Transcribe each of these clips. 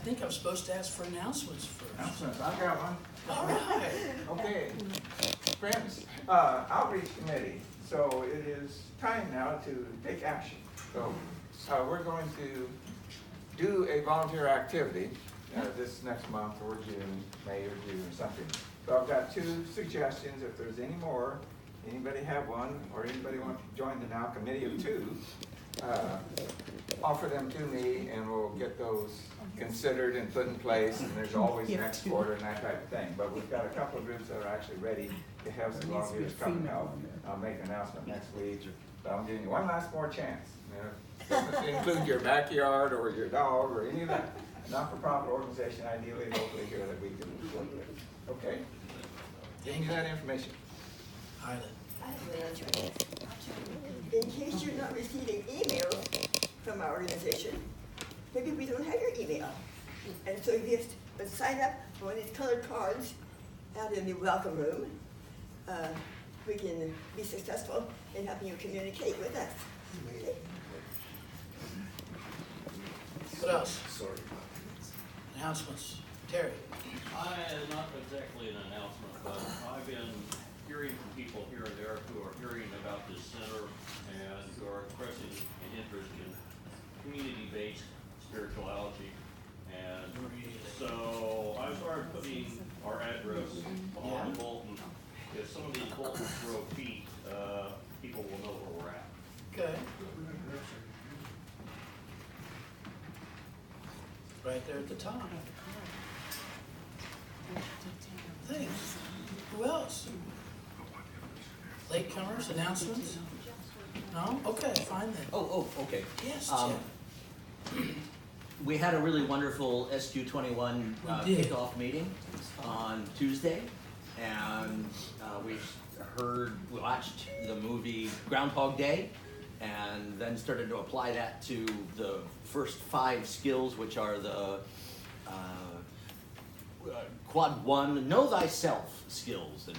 think I'm supposed to ask for announcements first. Announcements, I got one. All right. Okay, friends, outreach committee. So it is time now to take action. So we're going to do a volunteer activity this next month or June, May or June or something. So I've got 2 suggestions. If there's any more, anybody have one, or anybody want to join the now committee of 2, offer them to me and we'll get those considered and put in place. And there's always next quarter and that type of thing. But we've got a couple of groups that are actually ready to have some volunteers come and help. I'll make an announcement next week. But I'm giving you one last more chance. Doesn't include your backyard or your dog or any of that. Not-for-profit organization, ideally locally here that we can work with. Okay? Give me that information. Highland. In case you're not receiving emails from our organization, maybe we don't have your email. And so you have to sign up for one of these colored cards out in the welcome room. We can be successful in helping you communicate with us. Okay? What else? Sorry. Announcements. Terry. Not exactly an announcement, but I've been hearing from people here and there who are hearing about this center and who are expressing an interest in community-based spirituality. And so I started putting our address on the bulletin. If some of these bulletins grow feet, people will know where we're at. Okay. Right there at the top. Thanks. Who else? Latecomers, announcements? No? Okay, fine then. Oh, okay. Yes, Jim. We had a really wonderful SQ21 We did. kickoff meeting on Tuesday, and we watched the movie Groundhog Day, and then started to apply that to the first 5 skills, which are the Quad 1, Know Thyself skills in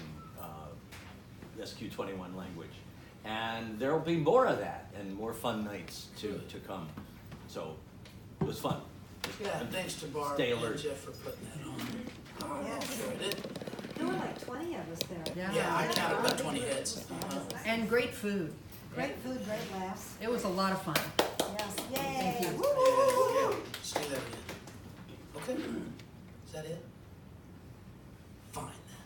SQ21 language. And there'll be more of that and more fun nights to come. So it was fun. Yeah, and thanks to Barb Stay and alert. Jeff for putting that on. Oh, yes. Sure did. There were like 20 of us there. Yeah, I counted about 20 heads. And great food. Great food, great laughs. It was a lot of fun. Yes, Thank yay. you. Woo! Let's do that again. Okay, is that it? Fine then.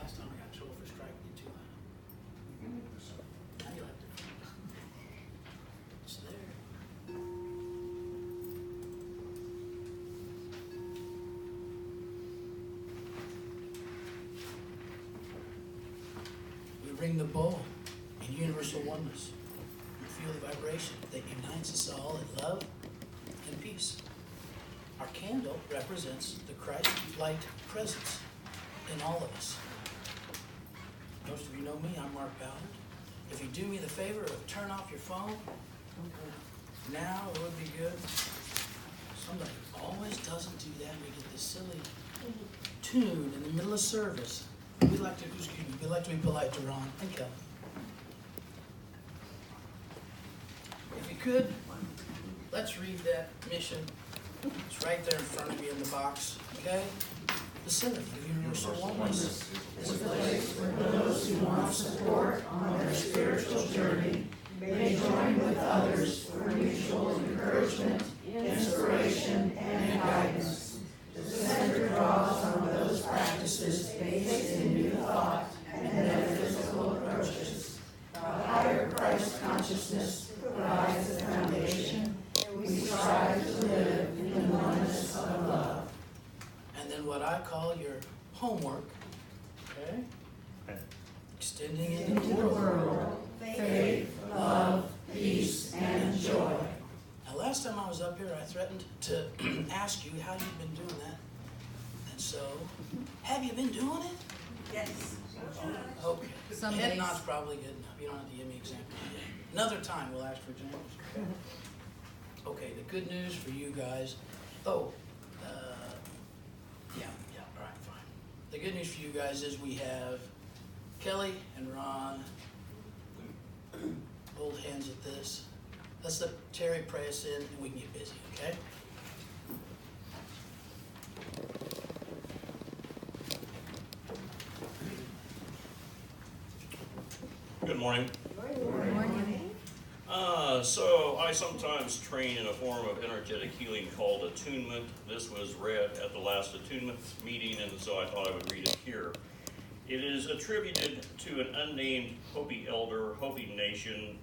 Last time I got in trouble for striking you too loud. Now you'll have to. It's there. We ring the bowl in universal oneness. We feel the vibration that unites us all in love and peace. Our candle represents the Christ light presence in all of us. Most of you know me, I'm Mark Ballard. If you do me the favor of turn off your phone, now it would be good. Somebody always doesn't do that. We get this silly tune in the middle of service. We like to, we like to be polite to Ron and Kelley. If you could, let's read that mission. It's right there in front of you in the box, okay? The Center for Universal Oneness is a place where those who want support on their spiritual journey may join with others for mutual encouragement, inspiration, and guidance. The Center draws on those practices based in new thought and metaphysical approaches. The higher Christ consciousness provides the foundation. We strive to live in the oneness of love. And then what I call your homework, okay? Extending into the world, faith, love, peace, and joy. Now last time I was up here, I threatened to ask you how you've been doing that. And so, have you been doing it? Yes. Okay. Some Head days. nod's probably good enough. You don't have to give me examples yet. Another time we'll ask for examples. Okay? Okay, the good news for you guys. Oh, yeah, all right, fine. The good news for you guys is we have Kelley and Ron hold hands at this. Let's let Terry pray us in and we can get busy, okay? Good morning. Morning. So I sometimes train in a form of energetic healing called attunement. This was read at the last attunement meeting, and so I thought I would read it here. It is attributed to an unnamed Hopi elder, Hopi Nation,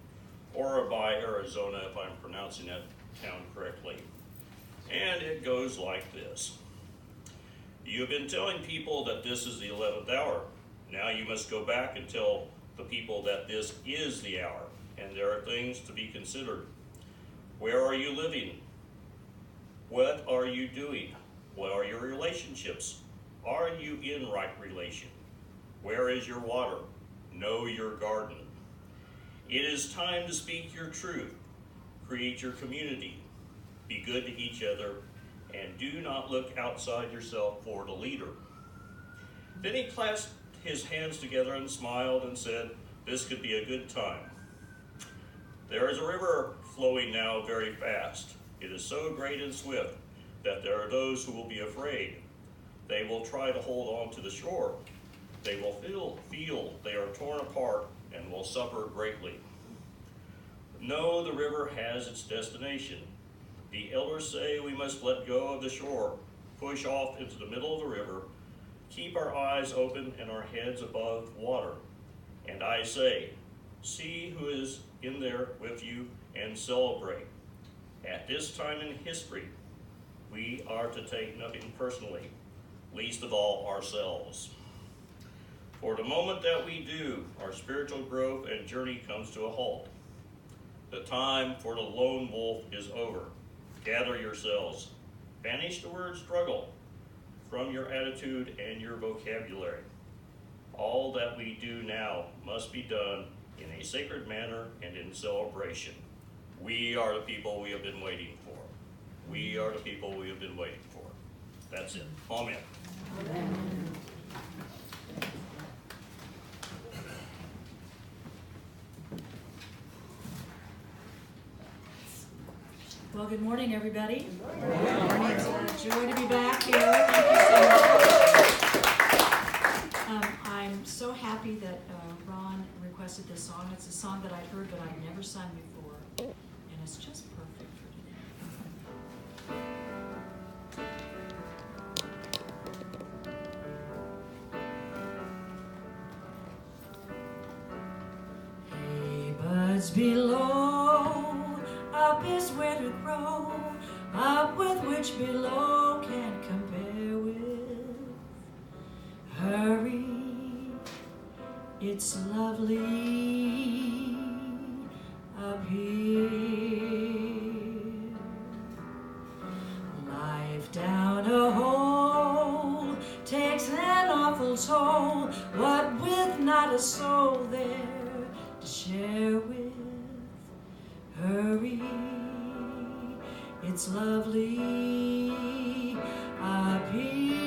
Orobai, Arizona, if I'm pronouncing that town correctly. And it goes like this. You have been telling people that this is the 11th hour. Now you must go back and tell the people that this is the hour, and there are things to be considered. Where are you living? What are you doing? What are your relationships? Are you in right relation? Where is your water? Know your garden. It is time to speak your truth. Create your community. Be good to each other, and do not look outside yourself for the leader. Then he clasped his hands together and smiled and said, this could be a good time. There is a river flowing now very fast. It is so great and swift that there are those who will be afraid. They will try to hold on to the shore. They will feel they are torn apart and will suffer greatly. No, the river has its destination. The elders say we must let go of the shore, push off into the middle of the river, keep our eyes open and our heads above water. And I say, see who is in there with you and celebrate. At this time in history, we are to take nothing personally, least of all ourselves. For the moment that we do, our spiritual growth and journey comes to a halt. The time for the lone wolf is over. Gather yourselves. Banish the word struggle from your attitude and your vocabulary. All that we do now must be done in a sacred manner and in celebration. We are the people we have been waiting for. We are the people we have been waiting for. That's it. Amen. Well, good morning, everybody. Good morning. It's a joy to be back here. Thank you so much. I'm so happy that Ron requested this song. It's a song that I've heard but I've never sung before, and it's just perfect for today. Hey, buds below, up is where to grow, up with which below can't compare with. Hurry, it's lovely up here. Life down a hole takes an awful toll, what with not a soul there to share with. Hurry, it's lovely up here.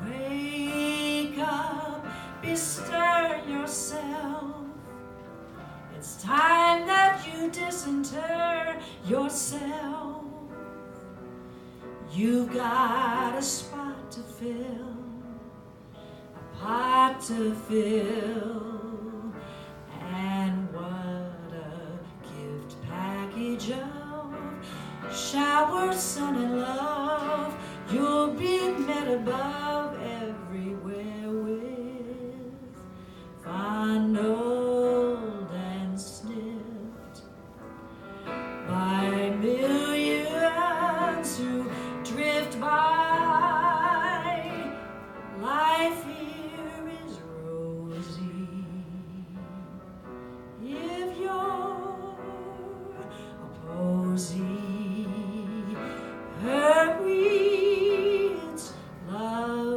Wake up, bestir yourself. It's time that you disinter yourself. You've got a spot to fill, a pot to fill. And what a gift package of shower, sun, and love. You'll be met above everywhere with, fondled and sniffed by millions who drift by. Life here is rosy if you're a posy. Hurry, it's love.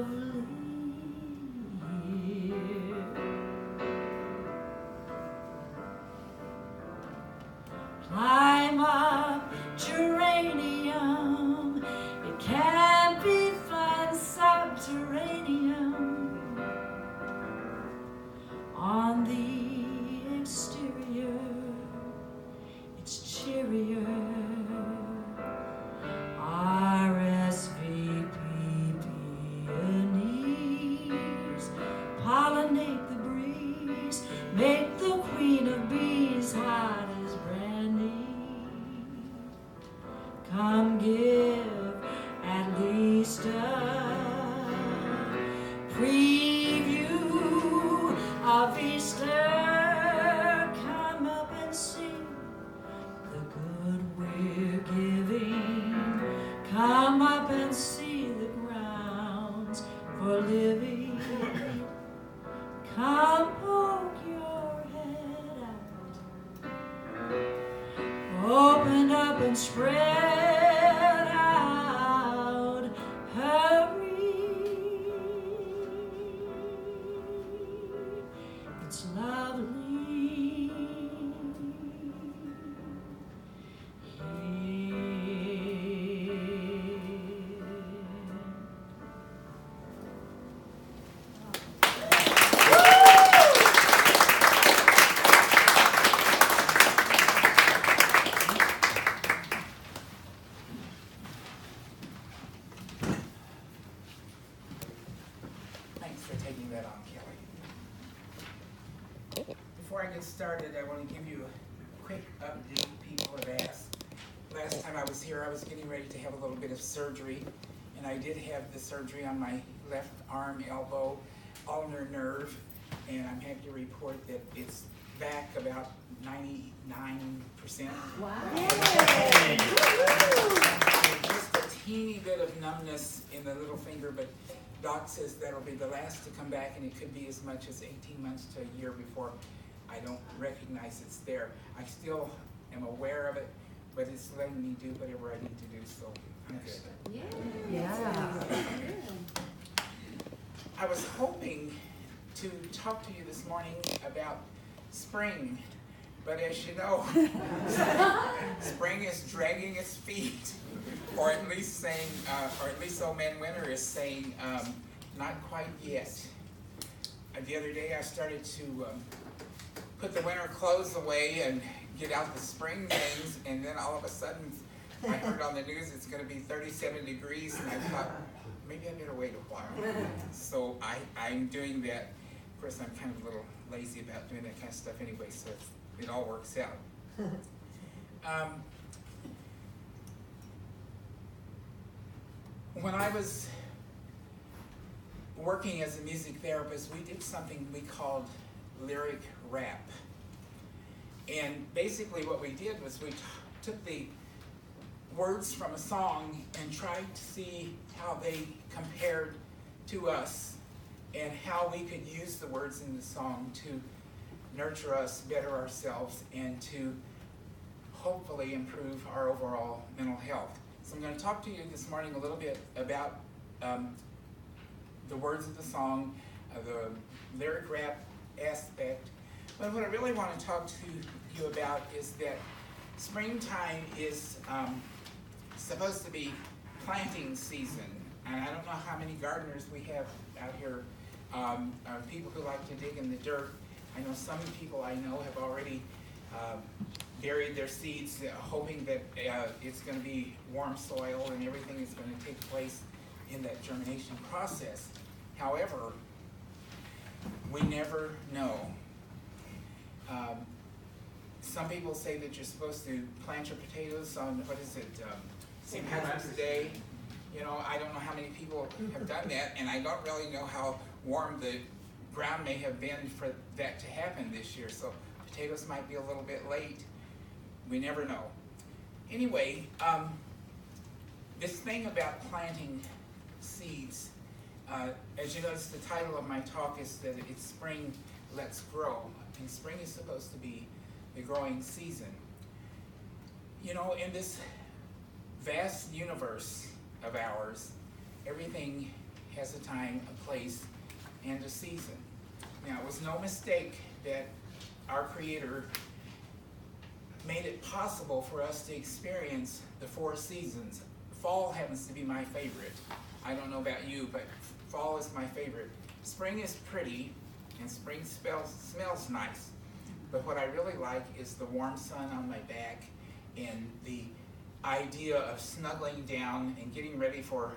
make the queen of bees hot as brandy. Come give at least a preview of Easter. Come up and sing the good we're giving. Come up and see the grounds for living. Come poke your head out, open up and spread out. Hurry, it's lovely Thanks for taking that on, Kelly. Before I get started, I want to give you a quick update. People have asked. Last time I was here, I was getting ready to have a little bit of surgery, and I did have the surgery on my left arm, elbow, ulnar nerve, and I'm happy to report that it's back about 99%. Wow. Just a teeny bit of numbness in the little finger, but Doc says that'll be the last to come back, and it could be as much as 18 months to a year before I don't recognize it's there. I still am aware of it, but it's letting me do whatever I need to do, so I'm good. Yeah. I was hoping to talk to you this morning about spring, but as you know, spring is dragging its feet, or at least saying, or at least old man winter is saying, not quite yet. The other day I started to put the winter clothes away and get out the spring things, and then all of a sudden I heard on the news it's going to be 37 degrees, and I thought, maybe I better wait a while. So I'm doing that. Of course, I'm kind of a little lazy about doing that kind of stuff anyway, so it all works out. When I was working as a music therapist, we did something we called lyric rap. And basically what we did was we took the words from a song and tried to see how they compared to us and how we could use the words in the song to nurture us, better ourselves, and to hopefully improve our overall mental health. So I'm going to talk to you this morning a little bit about the words of the song, the lyric rap aspect. But what I really want to talk to you about is that springtime is supposed to be planting season. And I don't know how many gardeners we have out here, people who like to dig in the dirt. I know some people I know have already buried their seeds, hoping that it's going to be warm soil and everything is going to take place in that germination process. However, we never know. Some people say that you're supposed to plant your potatoes on, what is it, St. Patrick's Day. You know, I don't know how many people have done that, and I don't really know how warm the ground may have been for that to happen this year, so potatoes might be a little bit late. We never know. Anyway, this thing about planting seeds, as you notice, the title of my talk is that it's Spring, Let's Grow, and spring is supposed to be the growing season. You know, in this vast universe of ours, everything has a time, a place, and a season. Now, it was no mistake that our Creator made it possible for us to experience the 4 seasons. Fall happens to be my favorite. I don't know about you, but fall is my favorite. Spring is pretty, and spring smells nice. But what I really like is the warm sun on my back and the idea of snuggling down and getting ready for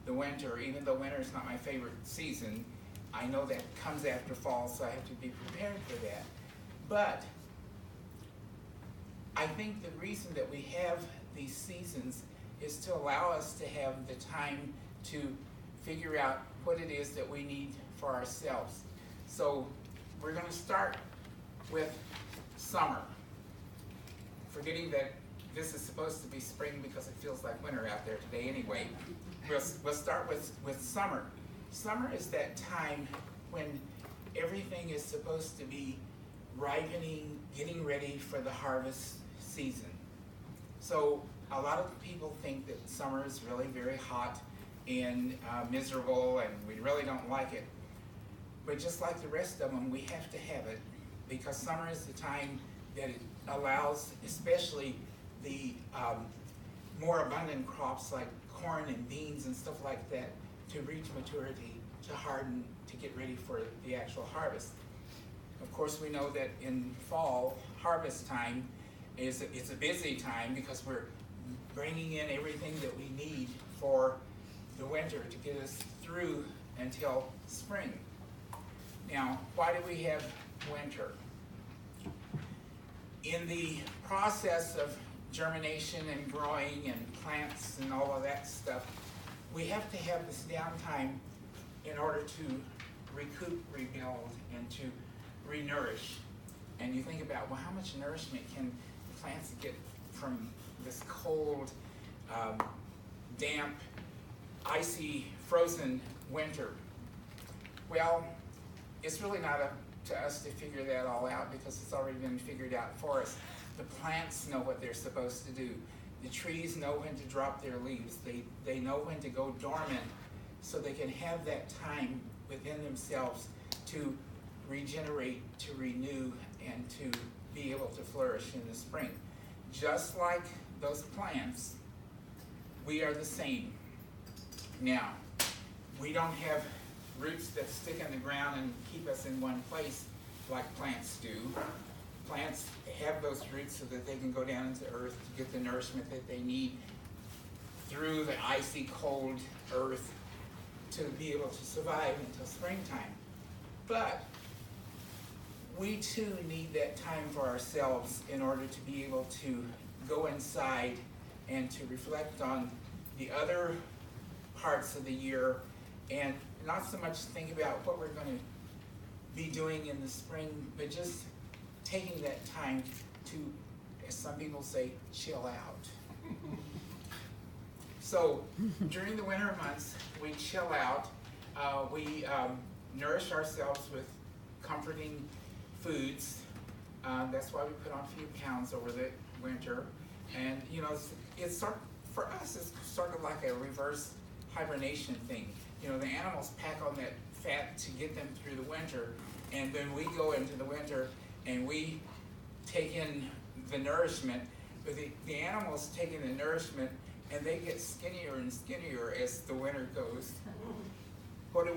the winter. Even though winter is not my favorite season, I know that comes after fall, so I have to be prepared for that. But I think the reason that we have these seasons is to allow us to have the time to figure out what it is that we need for ourselves. So we're going to start with summer, forgetting that this is supposed to be spring because it feels like winter out there today anyway. We'll start with summer. Summer is that time when everything is supposed to be ripening, getting ready for the harvest season. So a lot of people think that summer is really very hot and miserable, and we really don't like it. But just like the rest of them, we have to have it, because summer is the time that it allows, especially the more abundant crops like corn and beans and stuff like that, to reach maturity, to harden, to get ready for the actual harvest. Of course, we know that in fall, harvest time it's a busy time because we're bringing in everything that we need for the winter to get us through until spring. Now, why do we have winter? In the process of germination and growing and plants and all of that stuff, we have to have this downtime in order to recoup, rebuild, and to re-nourish. And you think about, well, how much nourishment can the plants get from this cold, damp, icy, frozen winter? Well, it's really not up to us to figure that all out, because it's already been figured out for us. The plants know what they're supposed to do. The trees know when to drop their leaves. They know when to go dormant, so they can have that time within themselves to regenerate, to renew, and to be able to flourish in the spring. Just like those plants, we are the same. Now, we don't have roots that stick in the ground and keep us in one place like plants do. Plants have those roots so that they can go down into earth to get the nourishment that they need through the icy cold earth to be able to survive until springtime. But we too need that time for ourselves in order to be able to go inside and to reflect on the other parts of the year, and not so much think about what we're going to be doing in the spring, but just taking that time to, as some people say, chill out. So during the winter months, we chill out. We nourish ourselves with comforting foods. That's why we put on a few pounds over the winter. And you know, it's sort, for us, it's sort of like a reverse hibernation thing. You know, the animals pack on that fat to get them through the winter, and then we go into the winter and we take in the nourishment, but the animals take in the nourishment and they get skinnier and skinnier as the winter goes. What do?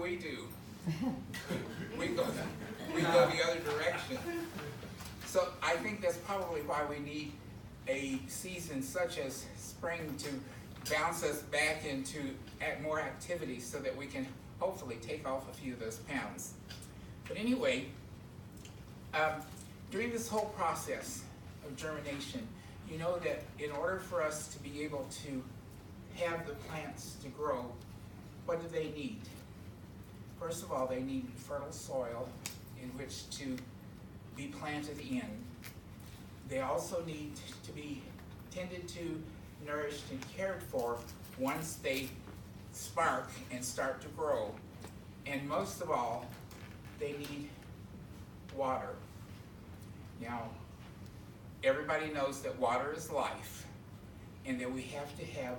We go the other direction. So I think that's probably why we need a season such as spring to bounce us back into more activity so that we can hopefully take off a few of those pounds. But anyway, during this whole process of germination, you know that in order for us to be able to have the plants to grow, what do they need? First of all, they need fertile soil in which to be planted in. They also need to be tended to, nourished, and cared for once they spark and start to grow. And most of all, they need water. Now, everybody knows that water is life, and that we have to have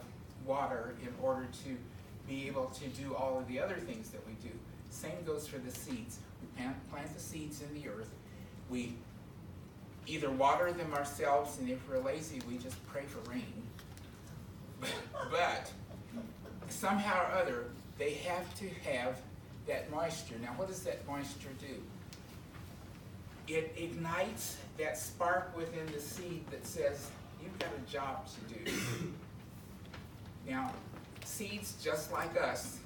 water in order to be able to do all of the other things that we do. Same goes for the seeds. We plant the seeds in the earth. We either water them ourselves, and if we're lazy, we just pray for rain. But somehow or other, they have to have that moisture. Now, what does that moisture do? It ignites that spark within the seed that says, you've got a job to do. Now, seeds, just like us,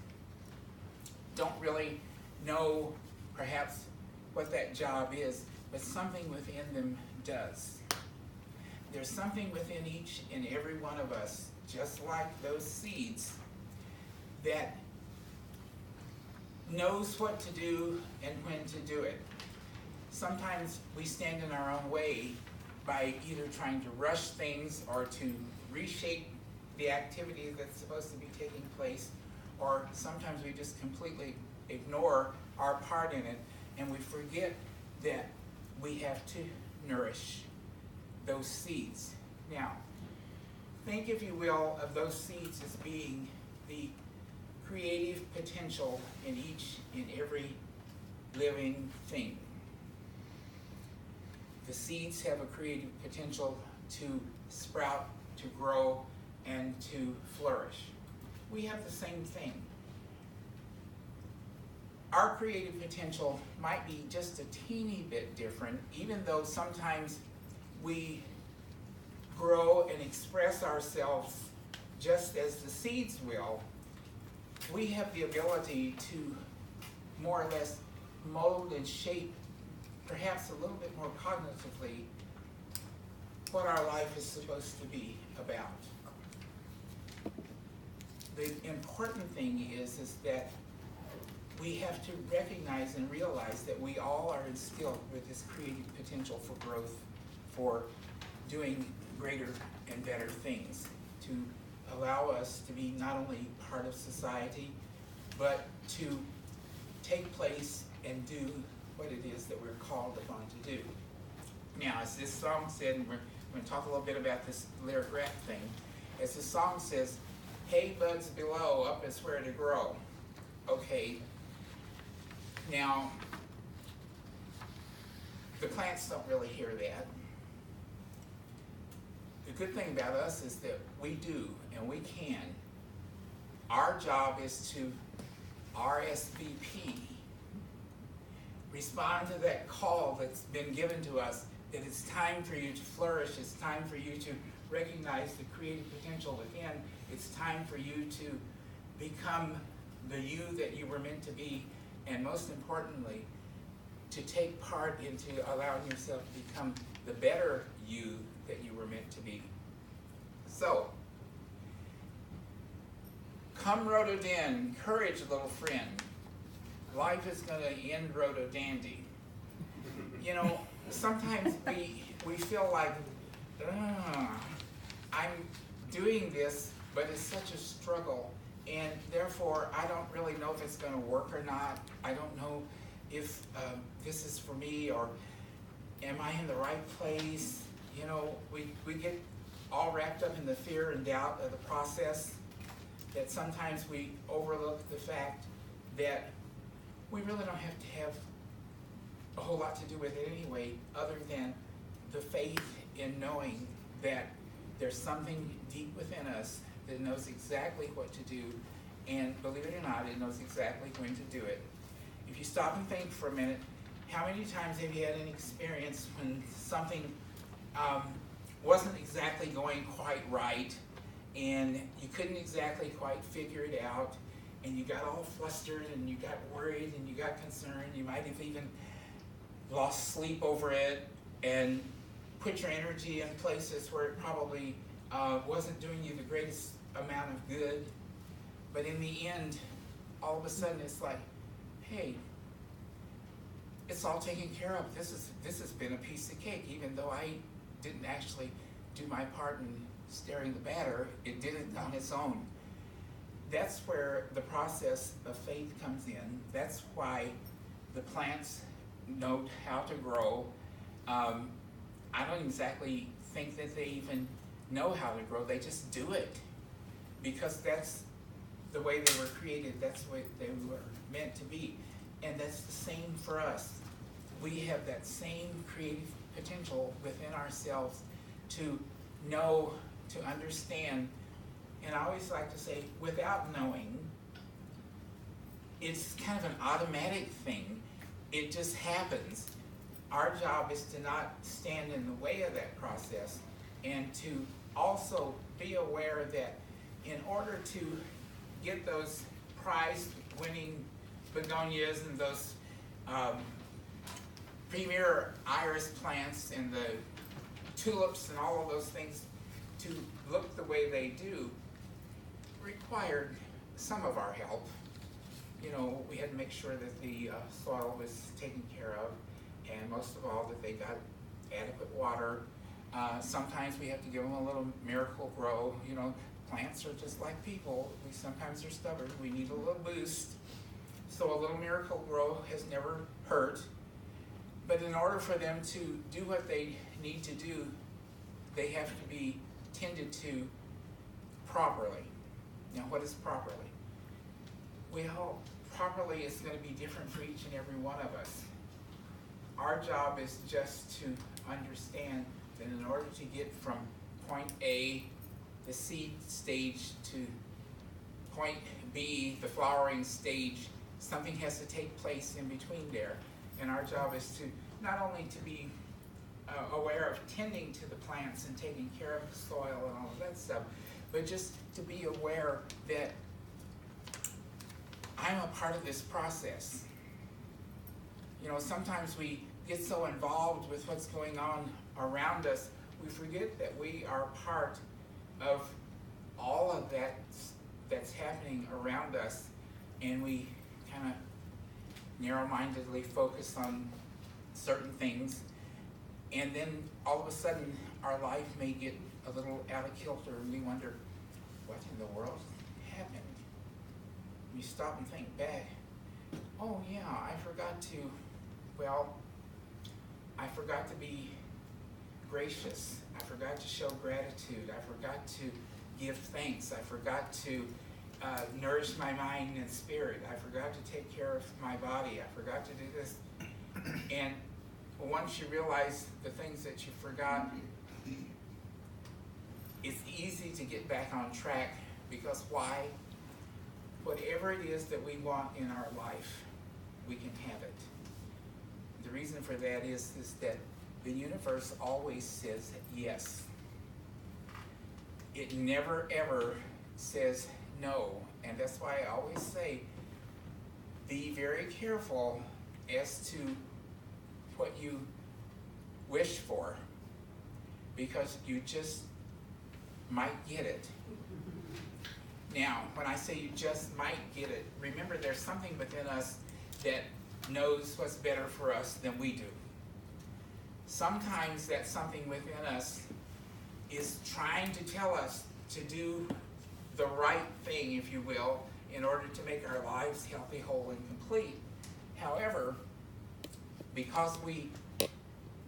don't really know perhaps what that job is, but something within them does. There's something within each and every one of us, just like those seeds, that knows what to do and when to do it. Sometimes we stand in our own way by either trying to rush things or to reshape the activity that's supposed to be taking place, or sometimes we just completely ignore our part in it, and we forget that we have to nourish those seeds. Now, think, if you will, of those seeds as being the creative potential in each and every living thing. The seeds have a creative potential to sprout, to grow, and to flourish. We have the same thing. Our creative potential might be just a teeny bit different, even though sometimes we grow and express ourselves just as the seeds will. We have the ability to more or less mold and shape, perhaps a little bit more cognitively, what our life is supposed to be about. The important thing is that we have to recognize and realize that we all are instilled with this creative potential for growth, for doing greater and better things, to allow us to be not only part of society, but to take place and do what it is that we're called upon to do. Now, as this song said, and we're going to talk a little bit about this lyric rap thing, as the song says, "Hey, buds below, up is where to grow." Okay, now, the plants don't really hear that. The good thing about us is that we do, and we can. Our job is to RSVP, respond to that call that's been given to us, that it's time for you to flourish, it's time for you to recognize the creative potential within, it's time for you to become the you that you were meant to be, and most importantly, to take part into allowing yourself to become the better you that you were meant to be. So, come rhododendron, courage, little friend. Life is going to end rhododandy. You know, sometimes we feel like, I'm doing this, but it's such a struggle, and therefore I don't really know if it's going to work or not. I don't know if this is for me, or am I in the right place? You know, we get all wrapped up in the fear and doubt of the process, that sometimes we overlook the fact that we really don't have to have a whole lot to do with it anyway, other than the faith in knowing that there's something deep within us that knows exactly what to do, and believe it or not, it knows exactly when to do it. If you stop and think for a minute, how many times have you had an experience when something wasn't exactly going quite right, and you couldn't exactly quite figure it out, and you got all flustered, and you got worried, and you got concerned, you might have even lost sleep over it, and put your energy in places where it probably wasn't doing you the greatest amount of good, but in the end, all of a sudden it's like, hey, it's all taken care of. This has been a piece of cake, even though I didn't actually do my part in stirring the batter, it did it on its own. That's where the process of faith comes in. That's why the plants note how to grow. I don't exactly think that they even know how to grow, they just do it. Because that's the way they were created, that's the way they were meant to be. And that's the same for us. We have that same creative potential within ourselves to know, to understand, and I always like to say, without knowing, it's kind of an automatic thing. It just happens. Our job is to not stand in the way of that process, and to also be aware that in order to get those prize-winning begonias and those premier iris plants and the tulips and all of those things to look the way they do required some of our help. You know, we had to make sure that the soil was taken care of, and most of all that they got adequate water. Sometimes we have to give them a little miracle grow. You know, plants are just like people. We sometimes are stubborn. We need a little boost. So a little miracle grow has never hurt. But in order for them to do what they need to do, they have to be tended to properly. Now, what is properly? Well, properly is going to be different for each and every one of us. Our job is just to understand that in order to get from point A, the seed stage, to point B, the flowering stage, something has to take place in between there. And our job is to not only to be aware of tending to the plants and taking care of the soil and all of that stuff, but just to be aware that I'm a part of this process. You know, sometimes we get so involved with what's going on around us, we forget that we are part of all of that that's happening around us, and we kind of narrow-mindedly focus on certain things, and then all of a sudden our life may get a little out of kilter and we wonder, what in the world happened? You stop and think back, oh yeah, I forgot to be gracious. I forgot to show gratitude. I forgot to give thanks. I forgot to nourish my mind and spirit. I forgot to take care of my body. I forgot to do this. And once you realize the things that you forgot, it's easy to get back on track, because why? Whatever it is that we want in our life, we can have it. The reason for that is that the universe always says yes. It never ever says no. And that's why I always say, be very careful as to what you wish for, because you just might get it. Now, when I say you just might get it, remember there's something within us that knows what's better for us than we do. Sometimes that something within us is trying to tell us to do the right thing, if you will, in order to make our lives healthy, whole, and complete. However, because we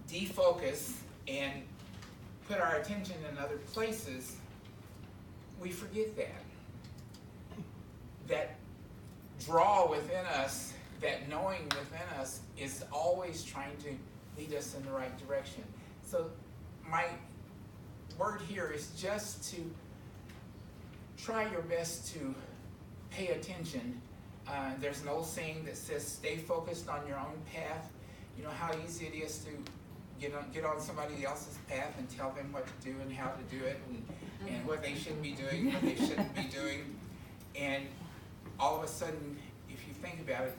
defocus and put our attention in other places, we forget that. That draw within us, that knowing within us, is always trying to lead us in the right direction. So my word here is just to try your best to pay attention. There's an old saying that says, stay focused on your own path. You know how easy it is to get on somebody else's path and tell them what to do and how to do it, and what they should be doing, what they shouldn't be doing. And all of a sudden, if you think about it,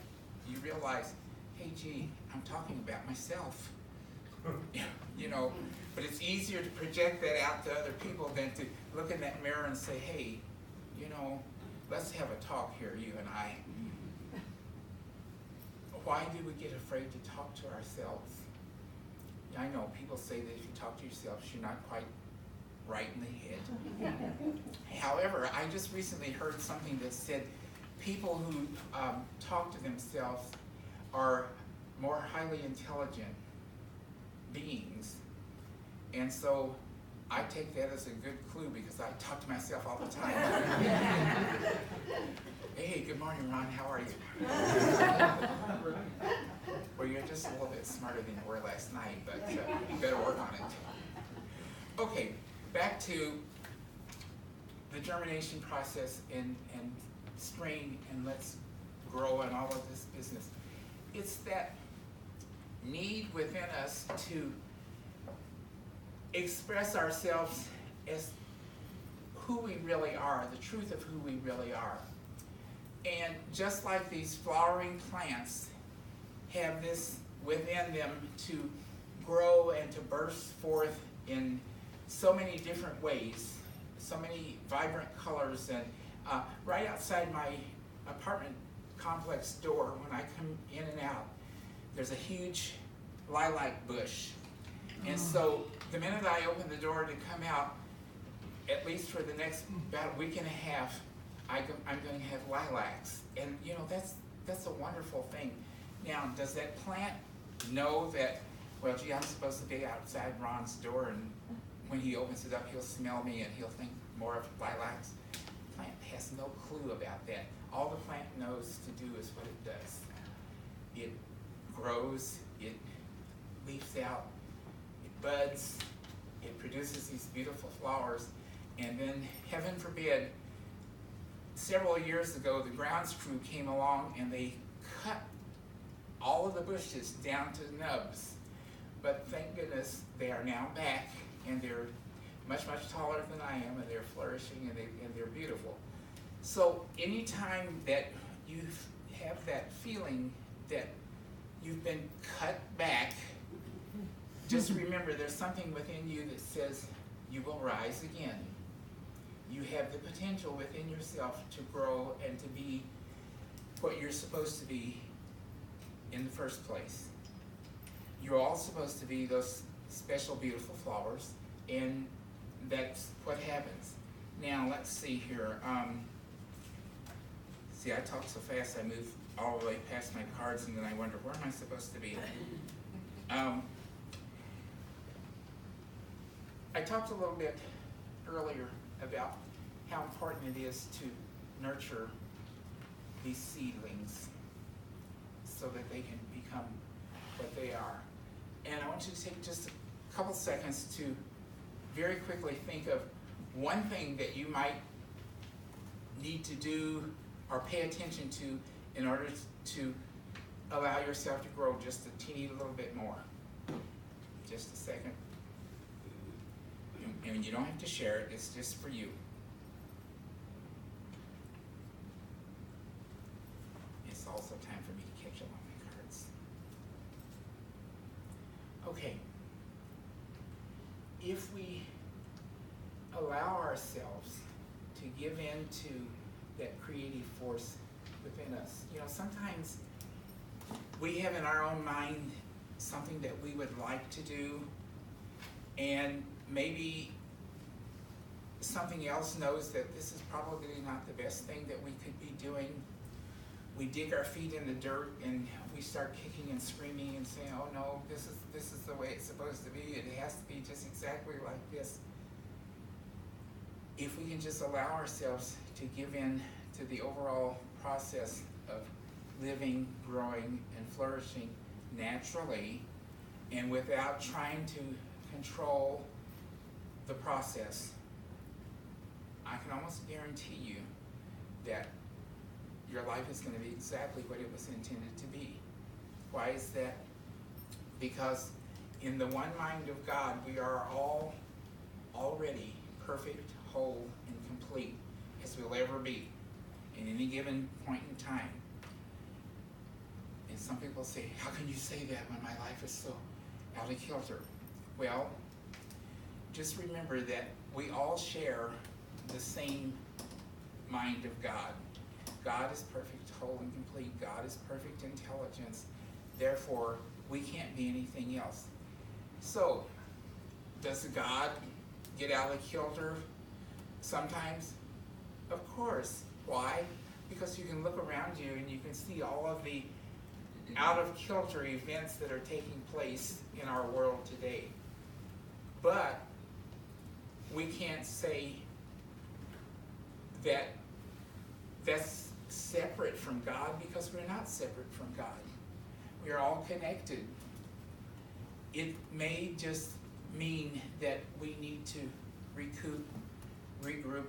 you realize, hey, gee, I'm talking about myself. You know, but it's easier to project that out to other people than to look in that mirror and say, hey, you know, let's have a talk here, you and I. Why do we get afraid to talk to ourselves? I know people say that if you talk to yourself, you're not quite right in the head. However, I just recently heard something that said people who talk to themselves are more highly intelligent beings. And so I take that as a good clue, because I talk to myself all the time. Hey, good morning, Ron, how are you? Well, you're just a little bit smarter than you were last night, but you better work on it. Okay, back to the germination process and spring, and let's grow and all of this business. It's that need within us to express ourselves as who we really are, the truth of who we really are. And just like these flowering plants have this within them to grow and to burst forth in so many different ways, so many vibrant colors. And right outside my apartment complex door, when I come in and out, there's a huge lilac bush. And so the minute I open the door to come out, at least for the next about a week and a half, I'm going to have lilacs. And you know, that's a wonderful thing. Now, does that plant know that, well, gee, I'm supposed to be outside Ron's door, and when he opens it up, he'll smell me and he'll think more of lilacs? The plant has no clue about that. All the plant knows to do is what it does. It grows, it leaves out, it buds, it produces these beautiful flowers, and then, heaven forbid, several years ago, the grounds crew came along and they cut all of the bushes down to nubs. But thank goodness they are now back, and they're much, much taller than I am, and they're flourishing, and they're beautiful. So anytime that you have that feeling that you've been cut back, just remember there's something within you that says you will rise again. You have the potential within yourself to grow and to be what you're supposed to be in the first place. You're all supposed to be those special, beautiful flowers, and that's what happens. Now, let's see here. See, I talk so fast, I move all the way past my cards, and then I wonder, where am I supposed to be? I talked a little bit earlier about how important it is to nurture these seedlings so that they can become what they are. And I want you to take just a couple seconds to very quickly think of one thing that you might need to do or pay attention to in order to allow yourself to grow just a teeny little bit more. Just a second. And you don't have to share it, it's just for you. It's also time for me to catch up on my cards. Okay. If we allow ourselves to give in to that creative force within us, you know, sometimes we have in our own mind something that we would like to do, and maybe something else knows that this is probably not the best thing that we could be doing. We dig our feet in the dirt and we start kicking and screaming and saying, oh no, this is the way it's supposed to be. It has to be just exactly like this. If we can just allow ourselves to give in to the overall process of living, growing, and flourishing naturally, and without trying to control the process, I can almost guarantee you that your life is going to be exactly what it was intended to be. Why is that? Because in the one mind of God, we are all already perfect, whole, and complete as we'll ever be in any given point in time. And some people say, how can you say that when my life is so out of kilter? Well, just remember that we all share the same mind of God. God is perfect, whole, and complete. God is perfect intelligence. Therefore, we can't be anything else. So, does God get out of kilter sometimes? Of course. Why? Because you can look around you and you can see all of the out of kilter events that are taking place in our world today. But we can't say that that's separate from God, because we're not separate from God. We are all connected. It may just mean that we need to recoup, regroup,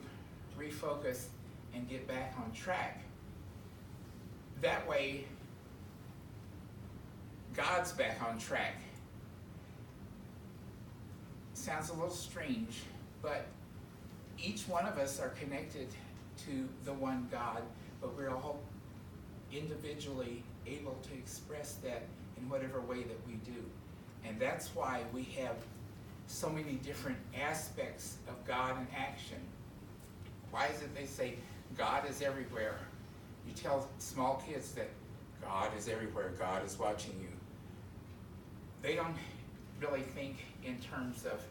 refocus, and get back on track. That way, God's back on track. Sounds a little strange, but each one of us are connected to the one God, but we're all individually able to express that in whatever way that we do. And that's why we have so many different aspects of God in action. Why is it they say God is everywhere? You tell small kids that God is everywhere, God is watching you. They don't really think in terms of,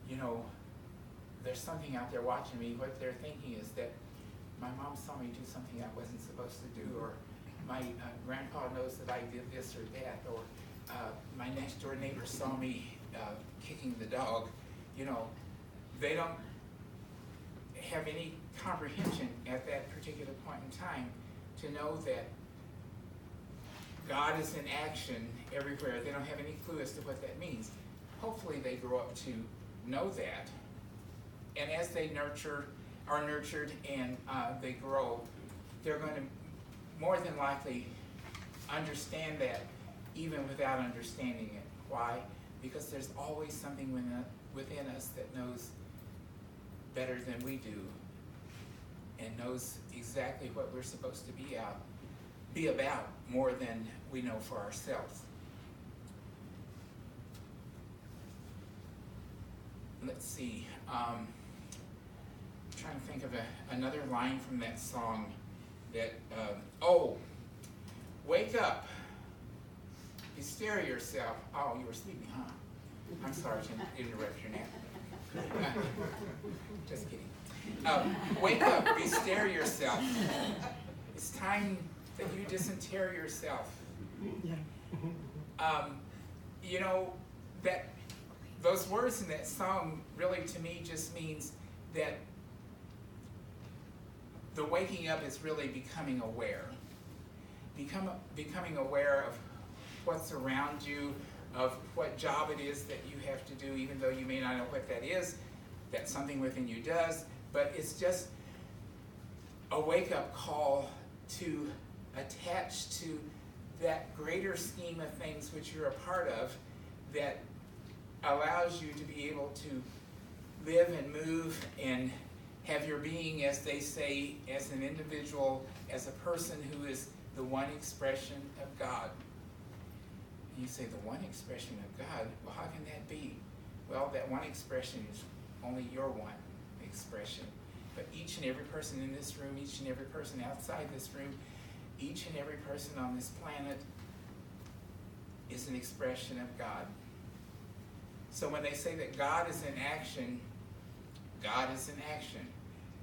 you know, there's something out there watching me. What they're thinking is that my mom saw me do something I wasn't supposed to do, or my grandpa knows that I did this or that, or my next door neighbor saw me kicking the dog. You know, they don't have any comprehension at that particular point in time to know that God is in action everywhere. They don't have any clue as to what that means. Hopefully they grow up to know that. And as they are nurtured and they grow, they're going to more than likely understand that even without understanding it. Why? Because there's always something within us that knows better than we do and knows exactly what we're supposed to be about more than we know for ourselves. Let's see. I'm trying to think of another line from that song that, wake up, bestir yourself. Oh, you were sleeping, huh? I'm sorry to interrupt your nap. Just kidding. Wake up, bestir yourself. It's time that you disinter yourself. You know, that those words in that song really to me just means that the waking up is really becoming aware. Becoming aware of what's around you, of what job it is that you have to do, even though you may not know what that is, that something within you does, but it's just a wake-up call to attach to that greater scheme of things which you're a part of that allows you to be able to live and move and have your being, as they say, as an individual, as a person who is the one expression of God. And you say, the one expression of God? Well, how can that be? Well, that one expression is only your one expression. But each and every person in this room, each and every person outside this room, each and every person on this planet is an expression of God. So when they say that God is in action, God is in action.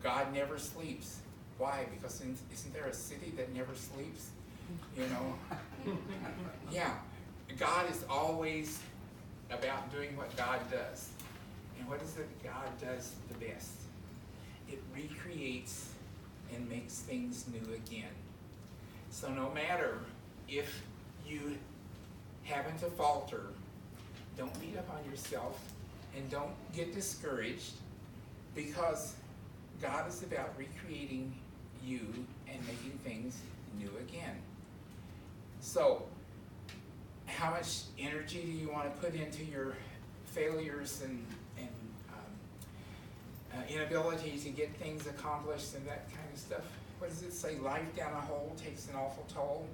God never sleeps. Why? Because isn't there a city that never sleeps? You know? Yeah. God is always about doing what God does. And what is it God does the best? It recreates and makes things new again. So no matter if you happen to falter, don't beat up on yourself and don't get discouraged, because God is about recreating you and making things new again. So how much energy do you want to put into your failures and inability to get things accomplished and that kind of stuff? What does it say? Life down a hole takes an awful toll.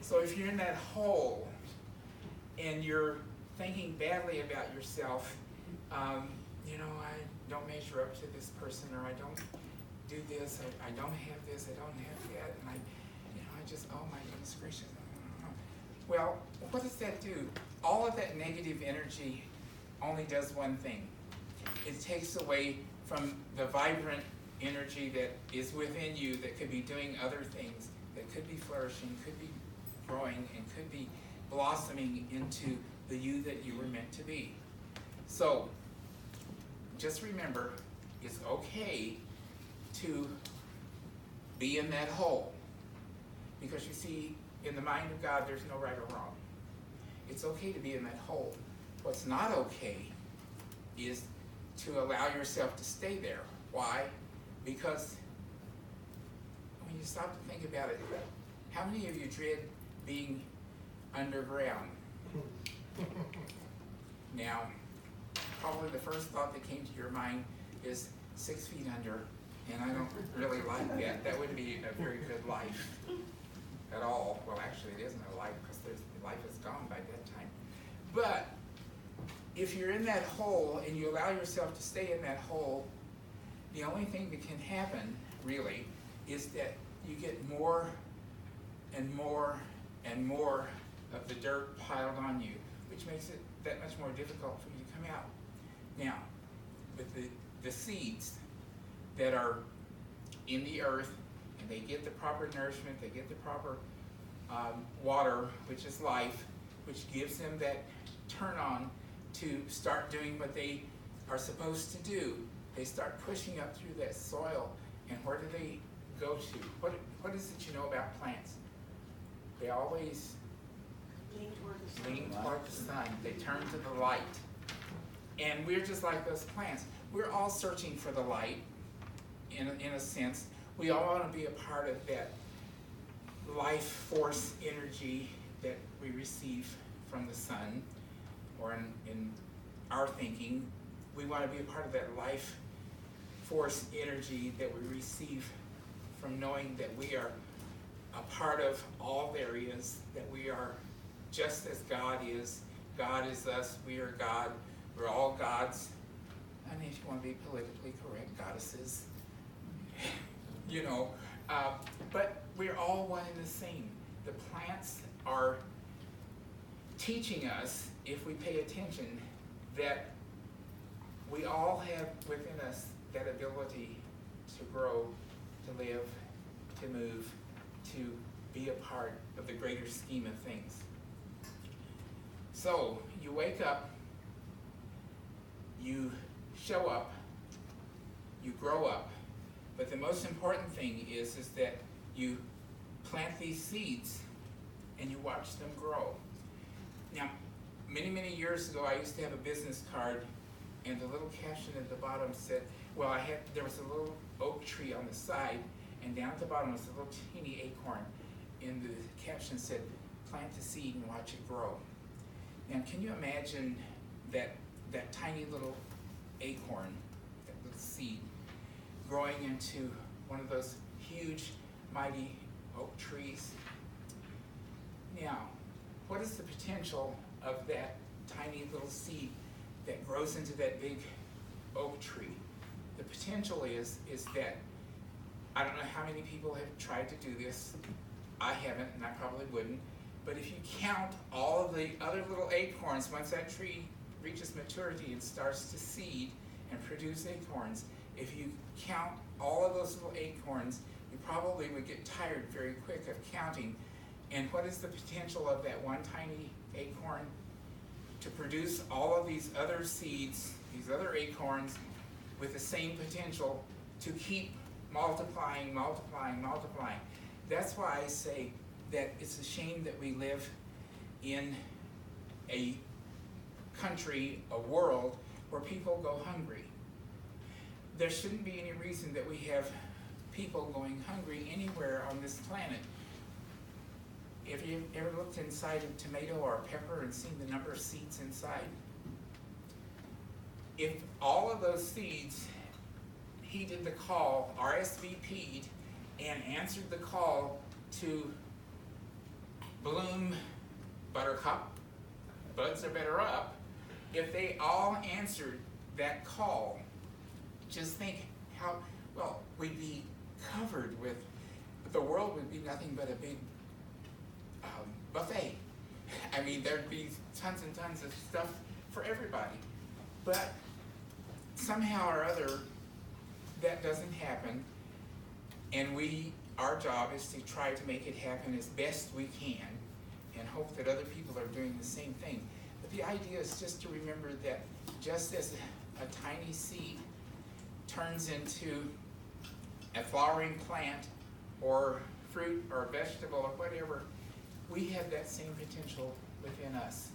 So if you're in that hole and you're thinking badly about yourself, you know, I don't measure up to this person, or I don't do this, I don't have this, I don't have that, and I just, oh my goodness gracious. Well, what does that do? All of that negative energy only does one thing. It takes away from the vibrant energy that is within you that could be doing other things, that could be flourishing, could be growing, and could be blossoming into the you that you were meant to be. So, just remember, it's okay to be in that hole. Because you see, in the mind of God, there's no right or wrong. It's okay to be in that hole. What's not okay is to allow yourself to stay there. Why? Because when you stop to think about it, how many of you dread being underground? Now, probably the first thought that came to your mind is 6 feet under, and I don't really like that. That wouldn't be a very good life at all. Well, actually, it isn't a life, because there's life is gone by that time. But if you're in that hole and you allow yourself to stay in that hole, the only thing that can happen, really, is that you get more and more and more of the dirt piled on you, which makes it that much more difficult for you to come out. Now, with the seeds that are in the earth, and they get the proper nourishment, they get the proper water, which is life, which gives them that turn on to start doing what they are supposed to do. They start pushing up through that soil, and where do they go to? What is it you know about plants? They always lean toward the sun. They turn to the light. And we're just like those plants. We're all searching for the light, in a sense. We all want to be a part of that life force energy that we receive from the sun, or in our thinking, we want to be a part of that life force energy that we receive from knowing that we are a part of all there is, that we are just as God is. God is us, we are God, we're all gods. I mean, if you want to be politically correct, goddesses, you know, but we're all one and the same. The plants are teaching us, if we pay attention, that we all have within us that ability to grow, to live, to move, to be a part of the greater scheme of things. So, you wake up, you show up, you grow up, but the most important thing is that you plant these seeds and you watch them grow. Now, many, many years ago, I used to have a business card, and the little caption at the bottom said, well, there was a little oak tree on the side, and down at the bottom was a little teeny acorn, and the caption said, plant the seed and watch it grow. Now, can you imagine that tiny little acorn, that little seed, growing into one of those huge, mighty oak trees? Now, what is the potential of that tiny little seed that grows into that big oak tree? The potential is that, I don't know how many people have tried to do this. I haven't, and I probably wouldn't. But if you count all of the other little acorns, once that tree reaches maturity and starts to seed and produce acorns, if you count all of those little acorns, you probably would get tired very quick of counting. And what is the potential of that one tiny acorn? To produce all of these other seeds, these other acorns, with the same potential to keep multiplying, multiplying, multiplying. That's why I say that it's a shame that we live in a country, a world, where people go hungry. There shouldn't be any reason that we have people going hungry anywhere on this planet. Have you ever looked inside a tomato or a pepper and seen the number of seeds inside? If all of those seeds heeded the call, RSVP'd, and answered the call to bloom buttercup, buds are better up, if they all answered that call, just think how, well, we'd be covered with, the world would be nothing but a big buffet. I mean, there'd be tons and tons of stuff for everybody. But somehow or other, that doesn't happen, and our job is to try to make it happen as best we can and hope that other people are doing the same thing. But the idea is just to remember that just as a tiny seed turns into a flowering plant or fruit or vegetable or whatever, we have that same potential within us.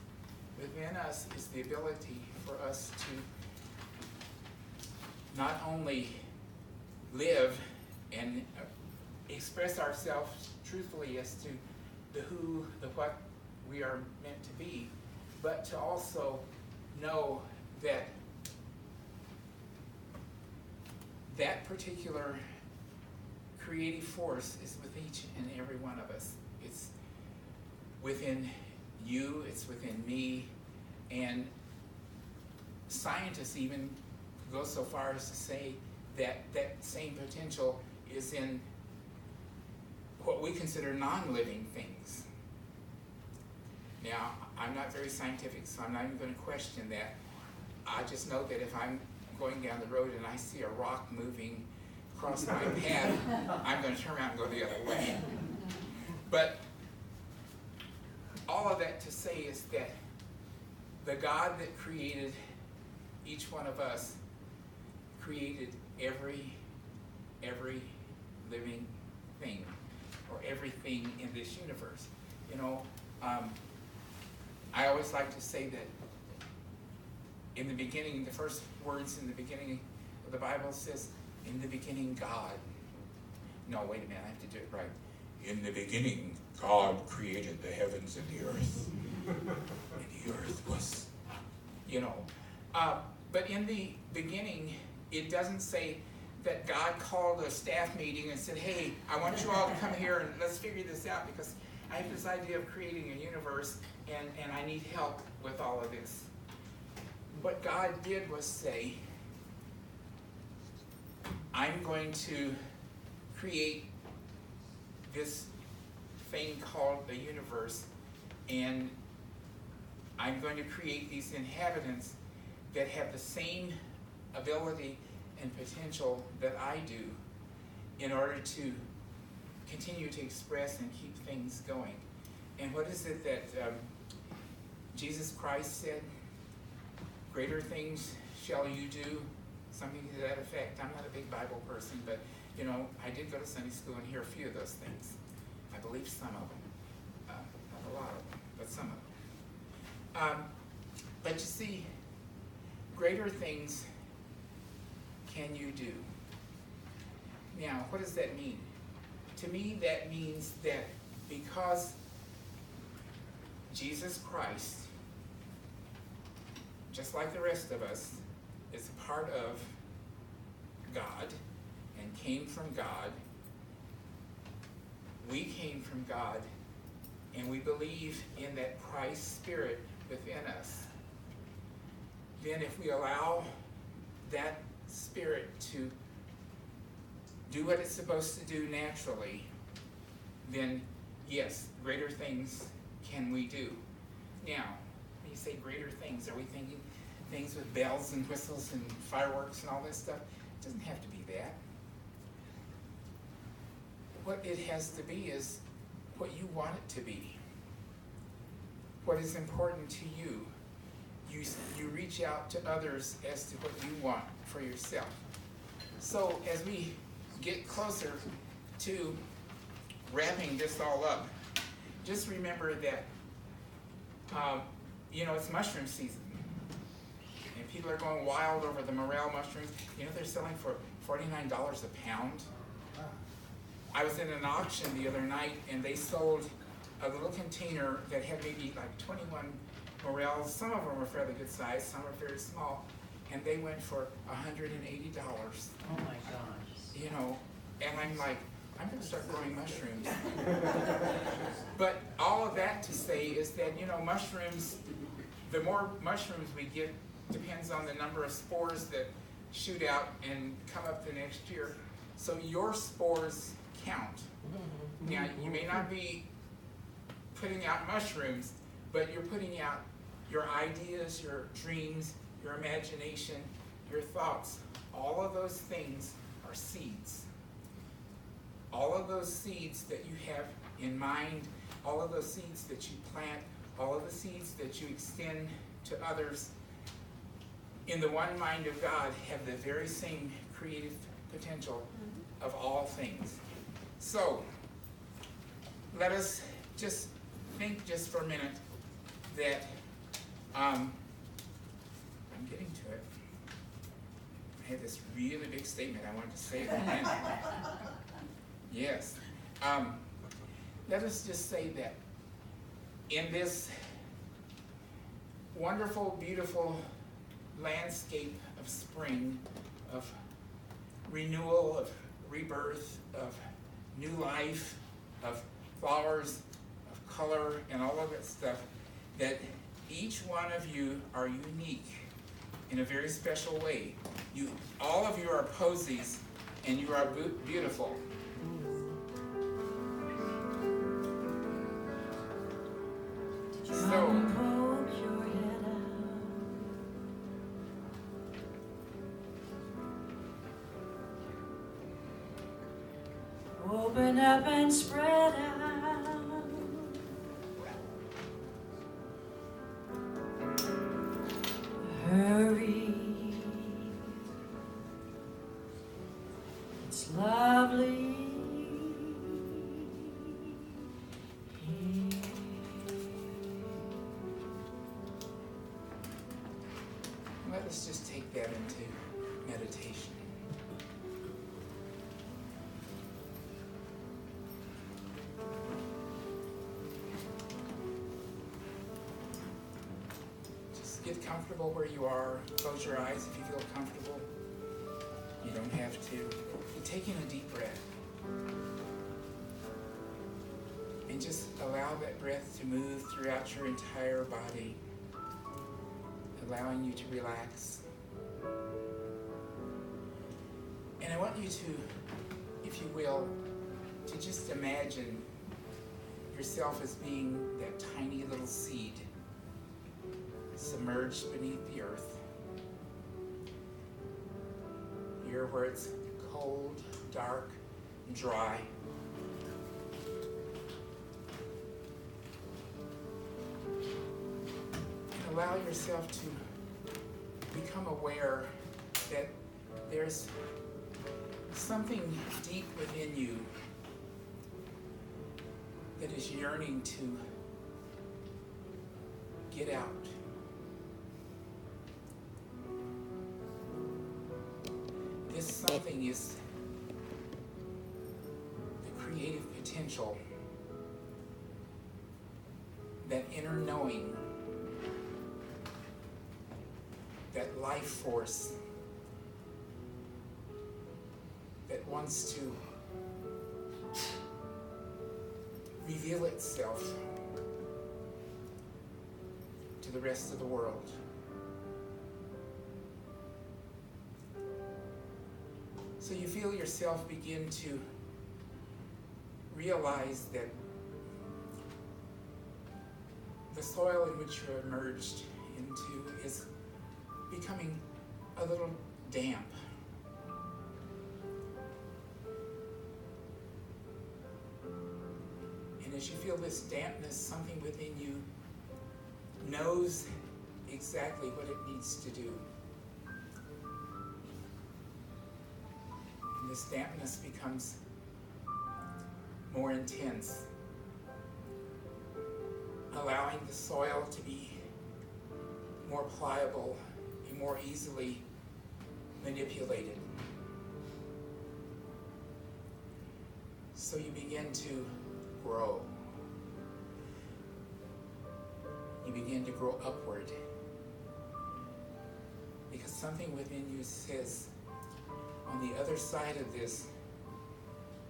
Within us is the ability for us to not only live and express ourselves truthfully as to the who, the what we are meant to be, but to also know that that particular creative force is with each and every one of us. It's within you, it's within me, and scientists even go so far as to say that that same potential is in what we consider non-living things. Now, I'm not very scientific, so I'm not even going to question that. I just know that if I'm going down the road and I see a rock moving across my path, I'm going to turn around and go the other way. But all of that to say is that the God that created each one of us created every living thing, or everything in this universe. You know, I always like to say that in the beginning, the first words in the beginning of the Bible says, in the beginning, God. No, wait a minute, I have to do it right. In the beginning, God created the heavens and the earth. And the earth was, you know. But in the beginning, it doesn't say that God called a staff meeting and said, hey, I want you all to come here and let's figure this out, because I have this idea of creating a universe and I need help with all of this. What God did was say, I'm going to create this thing called the universe, and I'm going to create these inhabitants that have the same ability and potential that I do in order to continue to express and keep things going. And what is it that Jesus Christ said? Greater things shall you do, something to that effect. I'm not a big Bible person, but you know, I did go to Sunday school and hear a few of those things. I believe some of them, not a lot of them, but some of them. But you see, greater things can you do? Now, what does that mean? To me, that means that because Jesus Christ, just like the rest of us, is a part of God and came from God, we came from God, and we believe in that Christ spirit within us. Then if we allow that spirit to do what it's supposed to do naturally, then yes, greater things can we do. Now, when you say greater things, are we thinking things with bells and whistles and fireworks and all this stuff? It doesn't have to be that. What it has to be is what you want it to be. What is important to you. You reach out to others as to what you want for yourself. So as we get closer to wrapping this all up, just remember that you know, it's mushroom season. And people are going wild over the morel mushrooms. You know, they're selling for $49 a pound. I was in an auction the other night and they sold a little container that had maybe like 21 morels. Some of them were fairly good size, some are very small, and they went for $180. Oh my gosh. You know, and I'm like, I'm gonna start growing mushrooms. But all of that to say is that, you know, mushrooms, the more mushrooms we get depends on the number of spores that shoot out and come up the next year. So your spores count. Now, you may not be putting out mushrooms, but you're putting out your ideas, your dreams, your imagination, your thoughts. All of those things are seeds. All of those seeds that you have in mind, all of those seeds that you plant, all of the seeds that you extend to others, in the one mind of God, have the very same creative potential of all things. So, let us just think just for a minute that, I'm getting to it. I had this really big statement I wanted to say at the end. Yes. Let us just say that in this wonderful, beautiful landscape of spring, of renewal, of rebirth, of new life, of flowers, of color, and all of that stuff, that each one of you are unique in a very special way. All of you are posies, and you are beautiful. So, open up and spread out. Hurry. It's lovely here. let us just take that into meditation. Get comfortable where you are. Close your eyes if you feel comfortable. You don't have to. You're taking a deep breath. And just allow that breath to move throughout your entire body, allowing you to relax. And I want you to, if you will, to just imagine yourself as being that tiny little seed submerged beneath the earth. Here where it's cold, dark, and dry. And allow yourself to become aware that there's something deep within you that is yearning to get out. This something is the creative potential, that inner knowing, that life force that wants to reveal itself to the rest of the world. So you feel yourself begin to realize that the soil in which you're emerged into is becoming a little damp. And as you feel this dampness, something within you knows exactly what it needs to do. And this dampness becomes more intense, allowing the soil to be more pliable and more easily manipulated. So you begin to grow. You begin to grow upward, because something within you says, on the other side of this,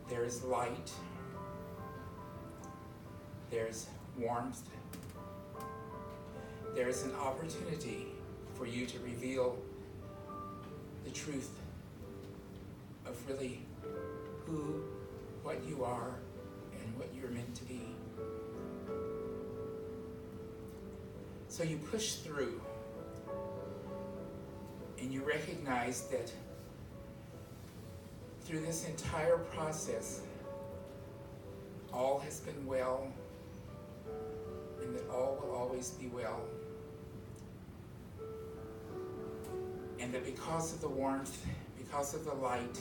there is light, there's warmth, there is an opportunity for you to reveal the truth of really who, what you are, and what you're meant to be. So you push through, and you recognize that through this entire process, all has been well, and that all will always be well. And that because of the warmth, because of the light,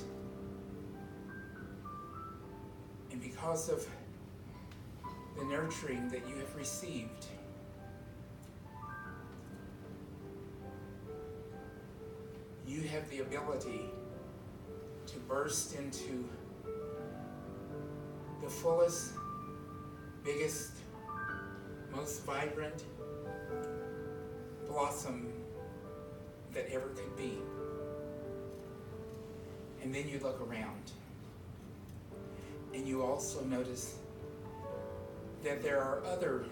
and because of the nurturing that you have received, you have the ability to burst into the fullest, biggest, most vibrant blossom that ever could be. And then you look around, and you also notice that there are other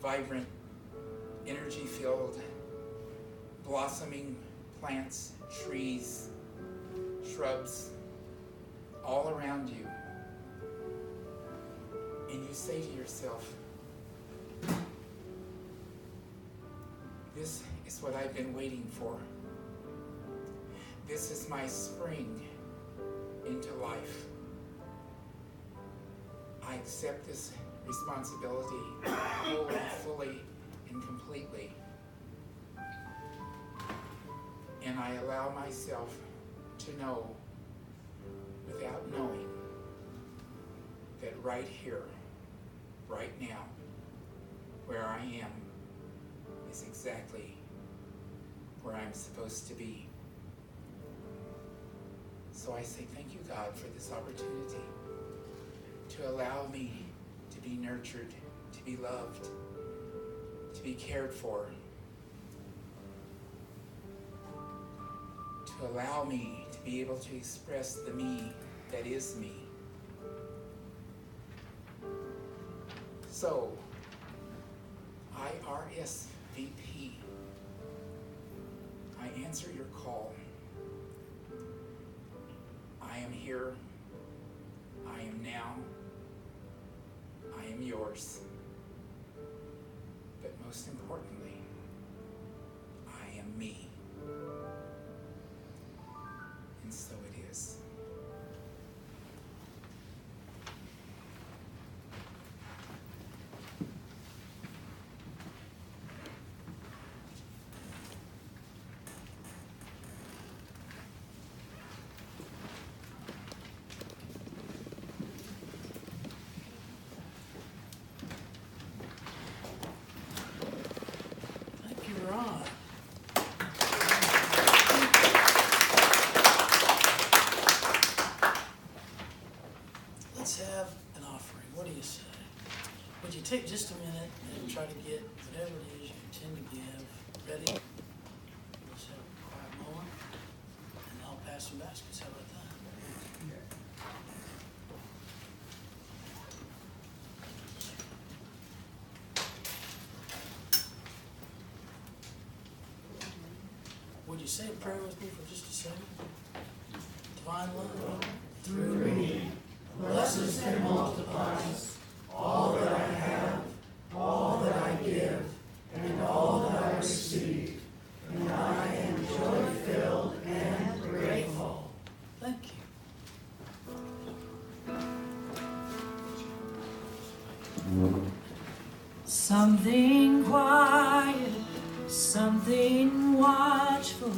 vibrant, energy-filled, blossoming plants, trees, shrubs, all around you. And you say to yourself, this is what I've been waiting for. This is my spring into life. I accept this responsibility wholly, fully, and completely. And I allow myself to know, without knowing, that right here, right now, where I am, is exactly where I'm supposed to be. So I say thank you, God, for this opportunity to allow me to be nurtured, to be loved, to be cared for, to allow me to be able to express the me that is me. So, IRSVP, I answer your call. I am here. I am now. I am yours. But most importantly, I am me. And so it is. Thank you, Ron. Let's have an offering. What do you say? Would you take just a minute and try to get whatever it is you intend to give ready? Let's have a quiet moment, and I'll pass some baskets. How about that? Would you say a prayer with me for just a second? Divine love, through me, blesses and multiplies all that I have, all that I give, and all that I receive. And I am joy-filled and grateful. Thank you. Something quiet, something watchful,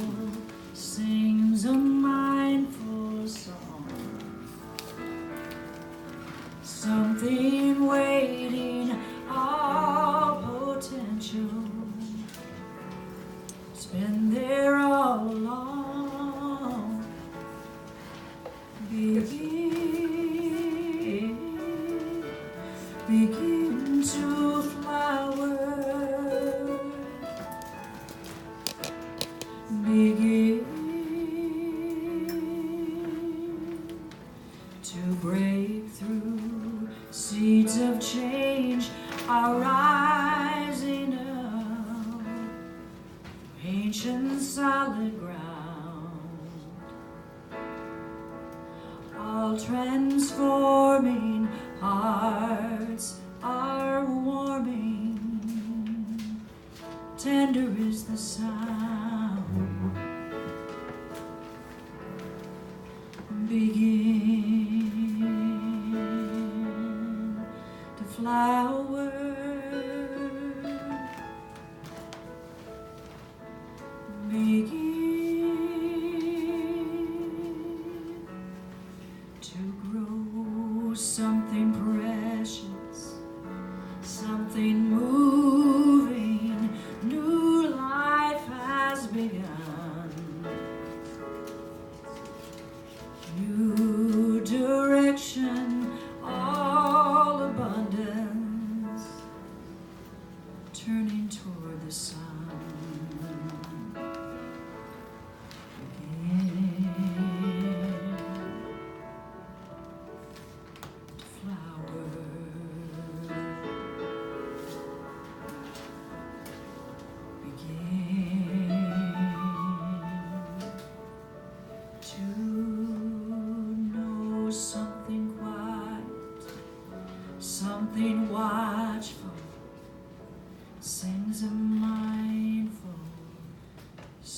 sings a mindful song. Something waiting, all potential. It's been there all along. Begin to flower. Begin to break through. Seeds of change are rising up. Ancient solid ground, all transforming. Hearts are warming. Tender is the sound. Begin to flower. Begin to grow something precious, something moving, new life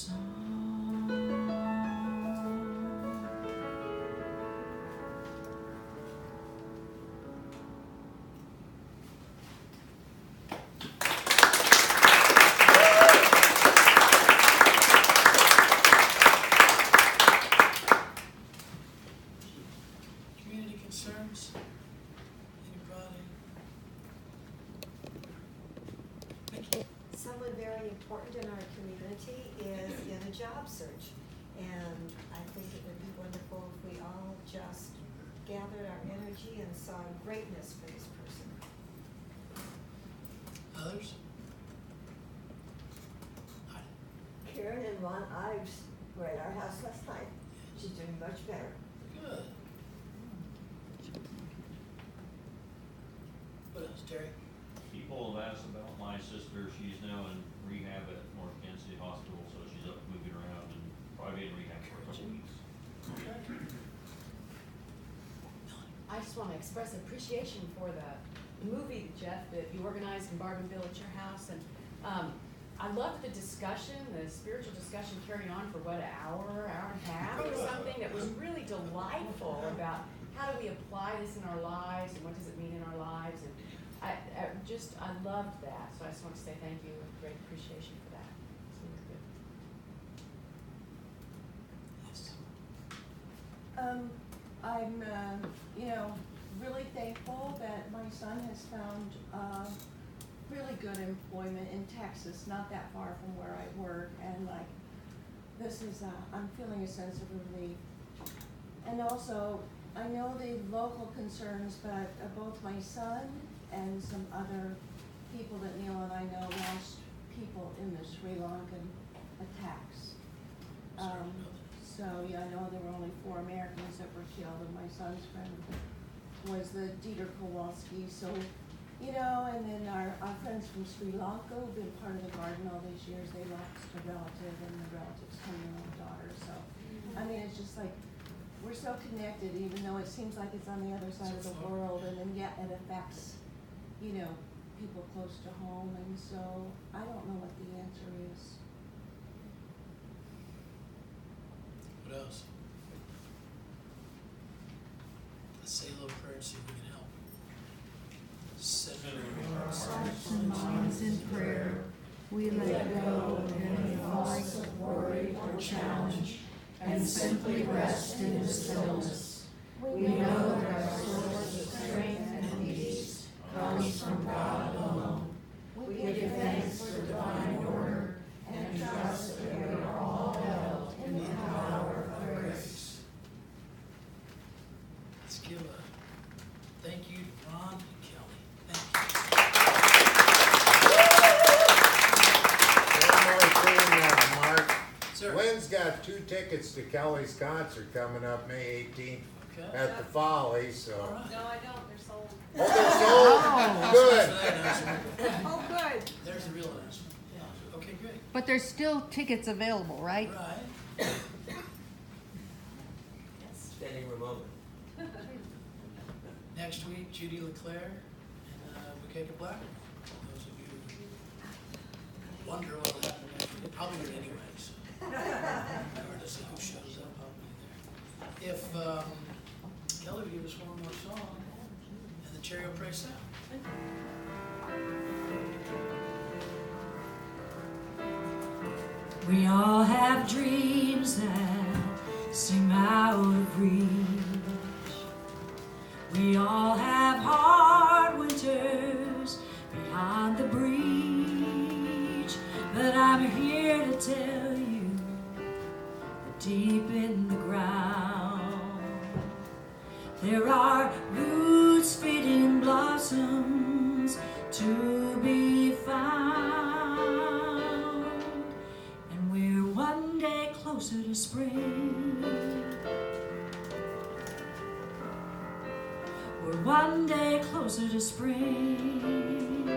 song. Community concerns? Anybody? Nikki? Someone very important in our community is in a job search. And I think it would be wonderful if we all just gathered our energy and saw greatness for this person. Others? Karen and Ron Ives were at our house last night. She's doing much better. Good. What else, Terry? People have asked about my sister. She's now in rehab at North Kansas City Hospital, so she's up moving around and probably in rehab for a couple weeks. I just want to express appreciation for the movie, Jeff, that you organized in Barbenville at your house. And I loved the discussion, the spiritual discussion carrying on for what, an hour and a half or something that was really delightful about how do we apply this in our lives and what does it mean in our lives. And I loved that. So I just want to say thank you with great appreciation for that. It's really good. I'm, really thankful that my son has found really good employment in Texas, not that far from where I work, and this is, I'm feeling a sense of relief. And also, I know the local concerns, but both my son and some other people that Neil and I know lost people in the Sri Lankan attacks. So, yeah, I know there were only 4 Americans that were killed, and my son's friend was the Dieter Kowalski. So, and then our friends from Sri Lanka who've been part of the garden all these years, they lost a relative, and the relative's coming on daughter. So, I mean, it's just like, we're so connected, even though it seems like it's on the other side of the world, and then yet it affects, people close to home, and so I don't know what the answer is. What else? Let's say a little prayer and see if we can help. Center Our hearts and minds in prayer, we let go of any thoughts of worry or challenge, and simply rest in the stillness. We know that our source of strength and peace comes from God alone. We give thanks for divine order and trust that we are all held in the power of grace. Let's give a thank you to Ron and Kelley. Thank you. Mark, Sir. Lynn's got 2 tickets to Kelly's concert coming up May 18th Okay. at the Folly, so. All right. No, I don't. They're sold. Oh, they're sold? Good. Oh, good. There's the real announcement. Yeah. Okay, great. But there's still tickets available, right? Right. Standing room open. Next week, Judy LeClaire and Bouquet Black. Those of you who wonder what will happen next week, probably here anyways. Regardless of who shows up, I'll be there. If Kelley would give us one more song, and the Cherry will pray out. We all have dreams that seem out of reach. We all have hard winters beyond the breach. But I'm here to tell you that deep in the ground there are roots feeding blossoms to be found. And we're one day closer to spring. We're one day closer to spring.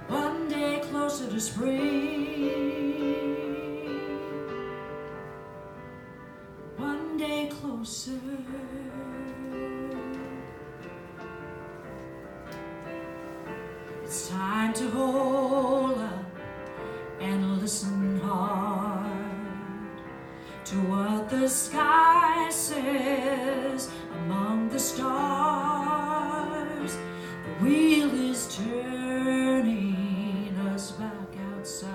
One day closer to spring. One day closer. It's time to hold up sky says among the stars, the wheel is turning us back outside,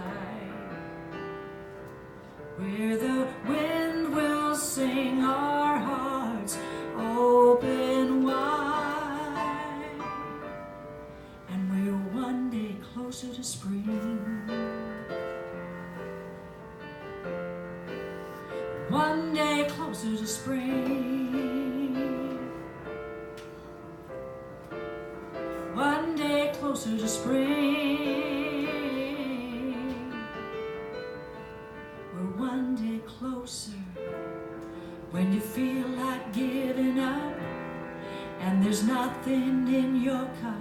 where the wind will sing our hearts open wide, and we're one day closer to spring. One day closer to spring. One day closer to spring. We're one day closer when you feel like giving up and there's nothing in your cup.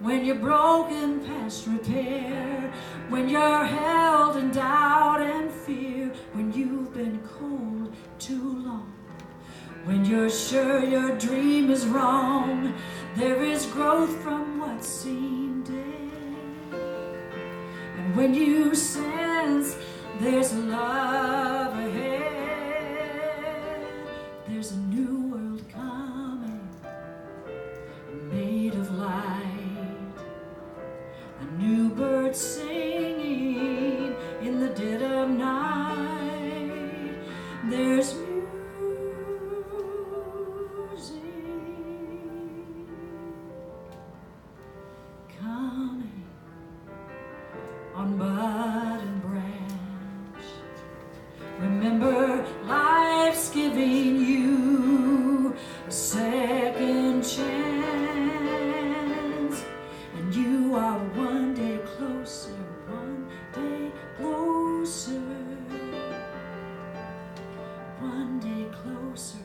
When you're broken past repair, when you're held in doubt and fear, when you've been cold too long, when you're sure your dream is wrong, there is growth from what seemed dead. And when you sense there's love ahead, there's a new world coming, made of light. A new bird singing in the dead of night. There's music coming on bud and branch. Remember, life's giving you a second chance, and you are one day closer, one day closer, one day closer,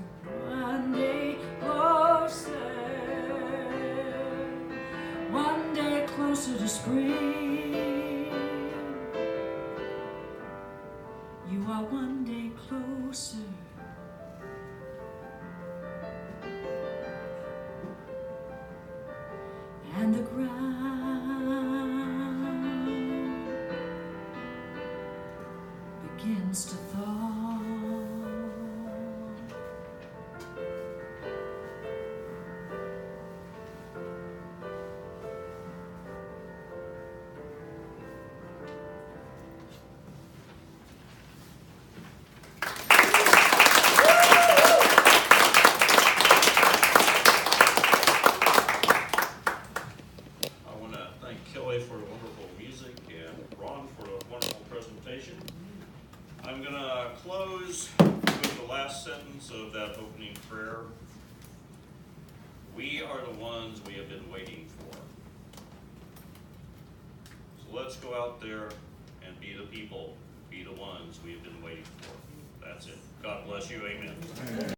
one day closer, one day closer to spring. You are one day closer. And the ground begins to thaw. I want to thank Kelley for the wonderful music and Ron for the wonderful presentation. I'm going to close with the last sentence of that opening prayer. We are the ones we have been waiting for. So let's go out there and be the people, be the ones we have been waiting for. That's it. God bless you. Amen.